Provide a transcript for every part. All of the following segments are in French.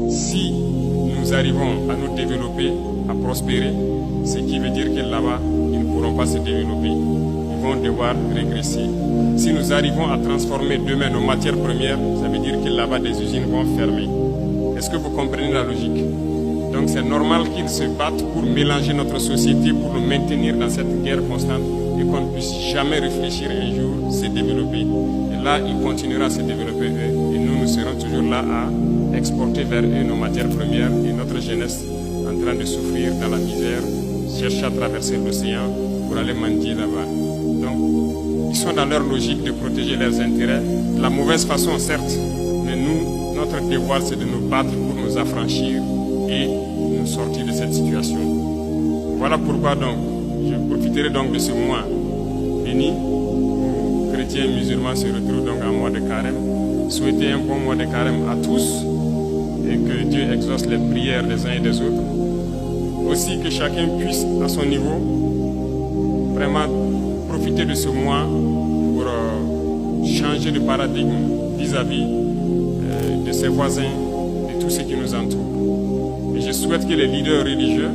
si nous arrivons à nous développer, à prospérer, ce qui veut dire que là-bas, ils ne pourront pas se développer. Ils vont devoir régresser. Si nous arrivons à transformer demain nos matières premières, ça veut dire que là-bas, des usines vont fermer. Est-ce que vous comprenez la logique? Donc c'est normal qu'ils se battent pour mélanger notre société, pour nous maintenir dans cette guerre constante et qu'on ne puisse jamais réfléchir un jour se développer. Et là, ils continueront à se développer eux et nous serons toujours là à exporter vers eux nos matières premières et notre jeunesse en train de souffrir dans la misère, chercher à traverser l'océan pour aller mendier là-bas. Donc, ils sont dans leur logique de protéger leurs intérêts. De la mauvaise façon, certes, mais nous, notre devoir, c'est de nous battre pour nous affranchir et nous sortir de cette situation. Voilà pourquoi donc, je profiterai donc de ce mois béni où chrétiens et musulmans se retrouvent donc en mois de carême. Souhaiter un bon mois de carême à tous et que Dieu exauce les prières des uns et des autres. Aussi que chacun puisse à son niveau vraiment profiter de ce mois pour changer de paradigme vis-à-vis de ses voisins, de tous ceux qui nous entourent. Et je souhaite que les leaders religieux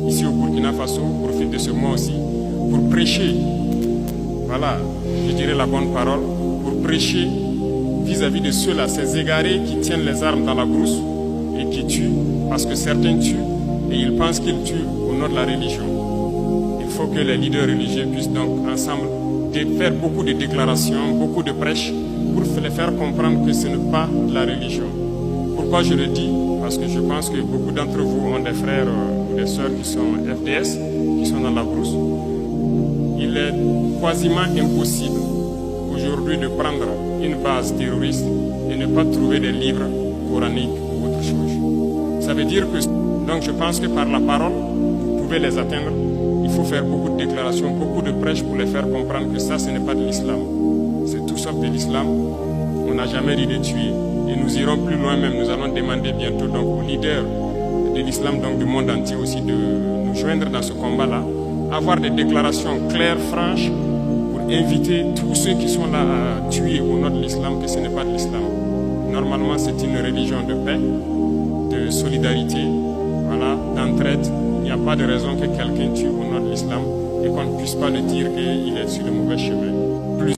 ici au Burkina Faso profitent de ce mois aussi pour prêcher, voilà, je dirais la bonne parole, pour prêcher vis-à-vis de ceux-là, ces égarés qui tiennent les armes dans la brousse et qui tuent, parce que certains tuent et ils pensent qu'ils tuent au nom de la religion. Il faut que les leaders religieux puissent donc ensemble faire beaucoup de déclarations, beaucoup de prêches pour les faire comprendre que ce n'est pas la religion. Pourquoi je le dis? Parce que je pense que beaucoup d'entre vous ont des frères ou des sœurs qui sont FDS, qui sont dans la brousse. Il est quasiment impossible aujourd'hui de prendre une base terroriste et ne pas trouver des livres coraniques ou autre chose. Ça veut dire que, donc je pense que par la parole, vous pouvez les atteindre. Il faut faire beaucoup de déclarations, beaucoup de prêches pour les faire comprendre que ça, ce n'est pas de l'islam. C'est tout sauf de l'islam. On n'a jamais dit de tuer. Et nous irons plus loin même. Nous allons demander bientôt donc aux leaders de l'islam, donc du monde entier aussi, de nous joindre dans ce combat-là. Avoir des déclarations claires, franches, pour inviter tous ceux qui sont là à tuer au nom de l'islam, que ce n'est pas de l'islam. Normalement, c'est une religion de paix, de solidarité, voilà, d'entraide. Il n'y a pas de raison que quelqu'un tue au nom de l'islam et qu'on ne puisse pas le dire qu'il est sur le mauvais chemin.